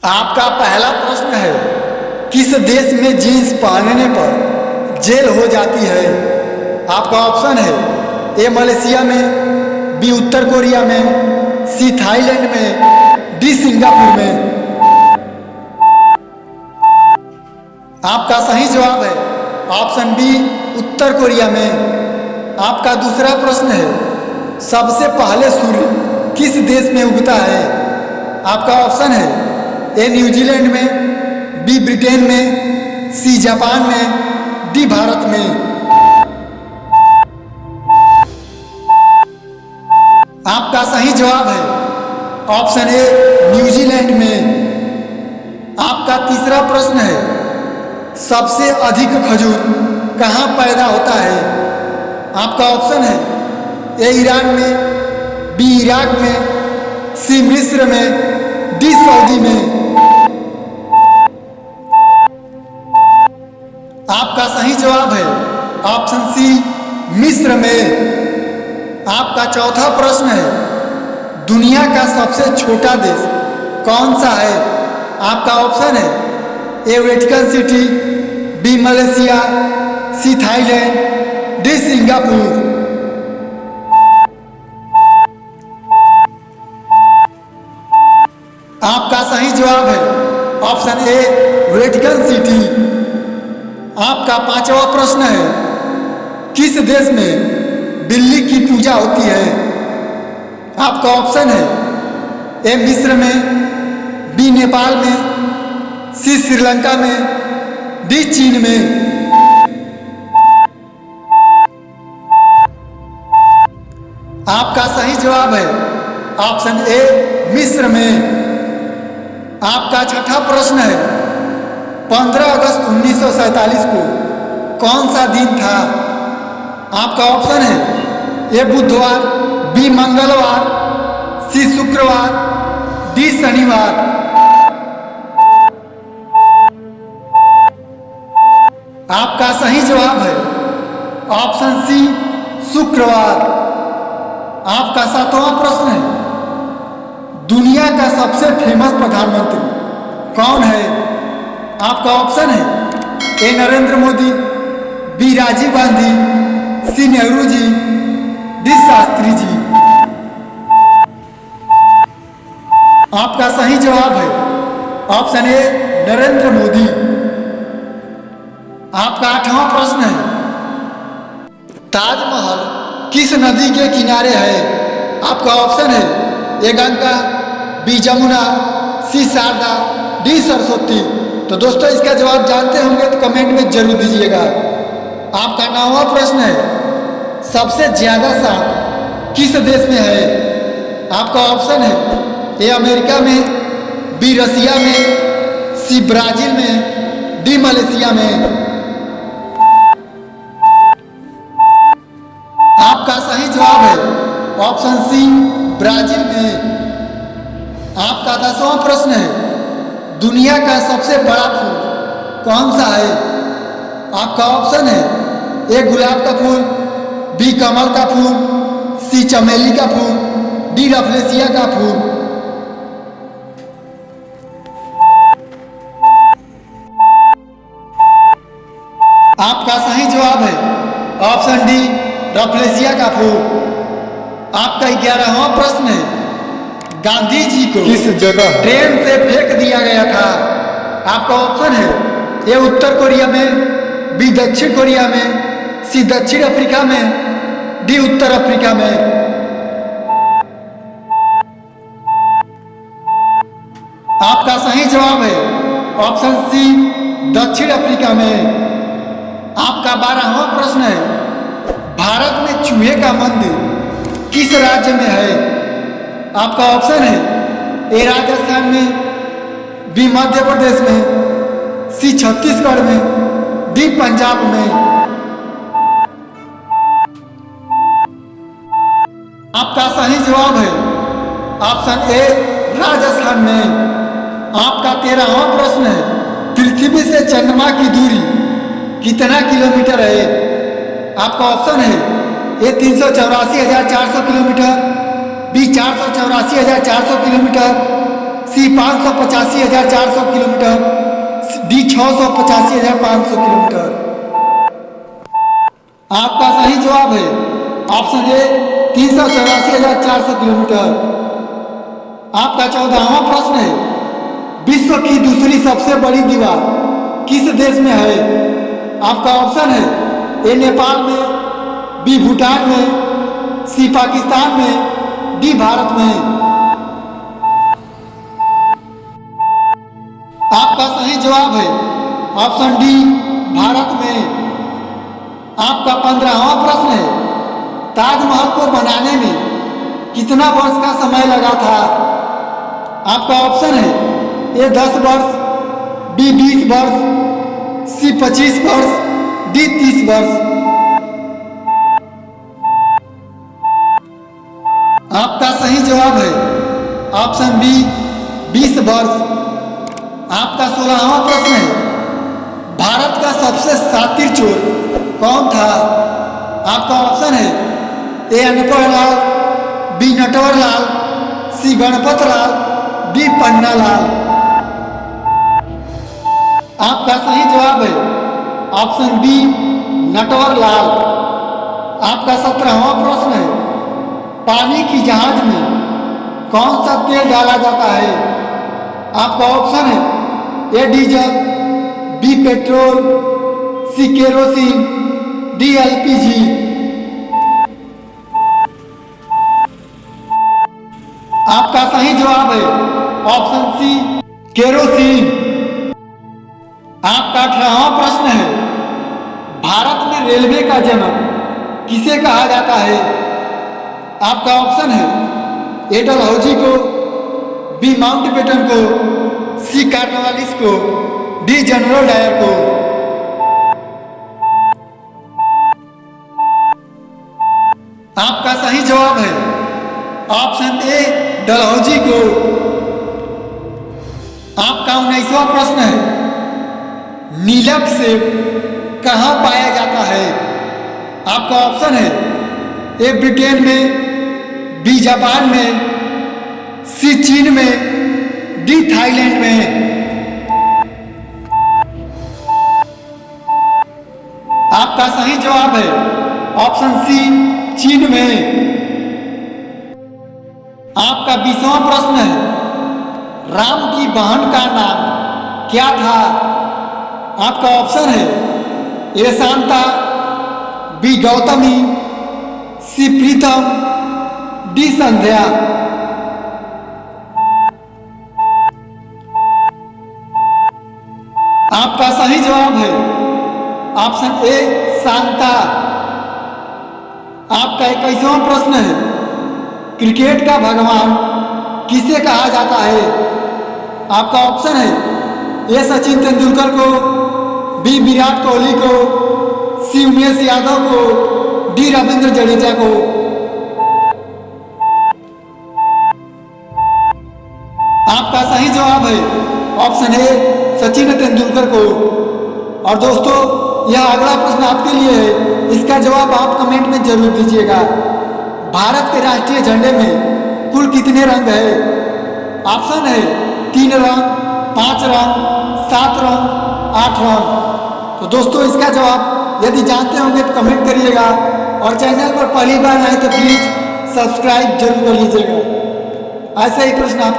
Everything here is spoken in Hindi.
आपका पहला प्रश्न है, किस देश में जींस पहनने पर जेल हो जाती है? आपका ऑप्शन है ए मलेशिया में, बी उत्तर कोरिया में, सी थाईलैंड में, डी सिंगापुर में। आपका सही जवाब है ऑप्शन बी उत्तर कोरिया में। आपका दूसरा प्रश्न है, सबसे पहले सूर्य किस देश में उगता है? आपका ऑप्शन है ए न्यूजीलैंड में, बी ब्रिटेन में, सी जापान में, डी भारत में। आपका सही जवाब है ऑप्शन ए न्यूजीलैंड में। आपका तीसरा प्रश्न है, सबसे अधिक खजूर कहाँ पैदा होता है? आपका ऑप्शन है ए ईरान में, बी इराक में, सी मिस्र में, डी सऊदी में। आपका सही जवाब है ऑप्शन सी मिस्र में। आपका चौथा प्रश्न है, दुनिया का सबसे छोटा देश कौन सा है? आपका ऑप्शन है A Vatican City, B Malaysia, C Thailand, D Singapore. आपका सही जवाब है ऑप्शन ए वेटिकन सिटी। आपका पांचवा प्रश्न है, किस देश में बिल्ली की पूजा होती है? आपका ऑप्शन है ए मिस्र में, बी नेपाल में, सी श्रीलंका में, डी चीन में। आपका सही जवाब है ऑप्शन ए मिस्र में। आपका छठा प्रश्न है, 15 अगस्त 1947 को कौन सा दिन था? आपका ऑप्शन है ए बुधवार, बी मंगलवार, सी शुक्रवार, डी शनिवार। आपका सही जवाब है ऑप्शन सी शुक्रवार। आपका सातवां प्रश्न है, दुनिया का सबसे फेमस प्रधानमंत्री कौन है? आपका ऑप्शन है ए नरेंद्र मोदी, बी राजीव गांधी, सी नेहरू जी, डी शास्त्री जी। आपका सही जवाब है ऑप्शन ए नरेंद्र मोदी। आपका आठवां प्रश्न है, ताजमहल किस नदी के किनारे है? आपका ऑप्शन है ए गंगा, बी जमुना, सी शारदा, डी सरस्वती। तो दोस्तों, इसका जवाब जानते होंगे तो कमेंट में जरूर दीजिएगा। आपका 9वां प्रश्न है, सबसे ज्यादा सांप किस देश में है? आपका ऑप्शन है ए अमेरिका में, बी रसिया में, सी ब्राजील में, डी मलेशिया में। आपका सही जवाब है ऑप्शन सी ब्राजील में। आपका 10वां प्रश्न है, दुनिया का सबसे बड़ा फूल कौन सा है? आपका ऑप्शन है ए गुलाब का फूल, बी कमल का फूल, सी चमेली का फूल, डी रफलेसिया का फूल। आपका सही जवाब है ऑप्शन डी रफलेसिया का फूल। आपका 11वां प्रश्न है, गांधी जी को किस जगह ट्रेन से फेंक दिया गया था? आपका ऑप्शन है ए उत्तर कोरिया में, बी दक्षिण कोरिया में, सी दक्षिण अफ्रीका में, डी उत्तर अफ्रीका में। आपका सही जवाब है ऑप्शन सी दक्षिण अफ्रीका में। आपका 12वां प्रश्न है, भारत में चूहे का मंदिर किस राज्य में है? आपका ऑप्शन है ए राजस्थान में, बी मध्य प्रदेश में, सी छत्तीसगढ़ में, डी पंजाब में। आपका सही जवाब है ऑप्शन ए राजस्थान में। आपका 13वां प्रश्न है, पृथ्वी से चंद्रमा की दूरी कितना किलोमीटर है? आपका ऑप्शन है ए 384,400 किलोमीटर, बी 484,400 किलोमीटर, सी 585,400 किलोमीटर, डी 685,500 किलोमीटर। आपका सही जवाब है ऑप्शन ए 384,400 किलोमीटर। आपका 14वां प्रश्न है, विश्व की दूसरी सबसे बड़ी दीवार किस देश में है? आपका ऑप्शन है ए नेपाल में, बी भूटान में, सी पाकिस्तान में, डी भारत में। आपका सही जवाब है ऑप्शन डी भारत में। आपका 15वां प्रश्न है, ताजमहल को बनाने में कितना वर्ष का समय लगा था? आपका ऑप्शन है ए 10 वर्ष, बी 20 वर्ष, सी 25 वर्ष, डी 30 वर्ष। आपका सही जवाब है ऑप्शन बी 20 वर्ष। आपका 16वां प्रश्न है, भारत का सबसे शातिर चोर कौन था? आपका ऑप्शन है ए अनपढ़ लाल, बी नटवर लाल, सी गणपत लाल, डी पन्ना लाल। आपका सही जवाब है ऑप्शन बी नटवर लाल। आपका 17वां प्रश्न है, पानी की जहाज में कौन सा तेल डाला जाता है? आपका ऑप्शन है ए डीजल, बी पेट्रोल, सी केरोसिन, डी एलपीजी। आपका सही जवाब है ऑप्शन सी केरोसिन। आपका 18वां प्रश्न है, भारत में रेलवे का जनक किसे कहा जाता है? आपका ऑप्शन है ए डलहौजी को, बी माउंटबेटन को, सी कार्नवालिस को, डी जनरल डायर को। आपका सही जवाब है ऑप्शन ए डलहौजी को। आपका 19वां प्रश्न है, नीलक सेब कहाँ पाया जाता है? आपका ऑप्शन है ए ब्रिटेन में, बी जापान में, सी चीन में, डी थाईलैंड में। आपका सही जवाब है ऑप्शन सी चीन में। आपका 20वां प्रश्न है, राम की बहन का नाम क्या था? आपका ऑप्शन है ए शांता, बी गौतमी, सी प्रीतम, डी संध्या। आपका सही जवाब है ऑप्शन ए शांता। आपका 21वां प्रश्न है, क्रिकेट का भगवान किसे कहा जाता है? आपका ऑप्शन है ए सचिन तेंदुलकर को, बी विराट कोहली को, सी उमेश यादव को, डी रविंद्र जडेजा को। आपका सही जवाब है ऑप्शन ए सचिन तेंदुलकर को। और दोस्तों, यह अगला प्रश्न आपके लिए है, इसका जवाब आप कमेंट में जरूर दीजिएगा। भारत के राष्ट्रीय झंडे में कुल कितने रंग है? ऑप्शन है 3 रंग, 5 रंग, 7 रंग, 8 रंग। तो दोस्तों, इसका जवाब यदि जानते होंगे तो कमेंट करिएगा, और चैनल पर पहली बार आए तो प्लीज सब्सक्राइब जरूर कर लीजिएगा। ऐसे ही प्रश्न आप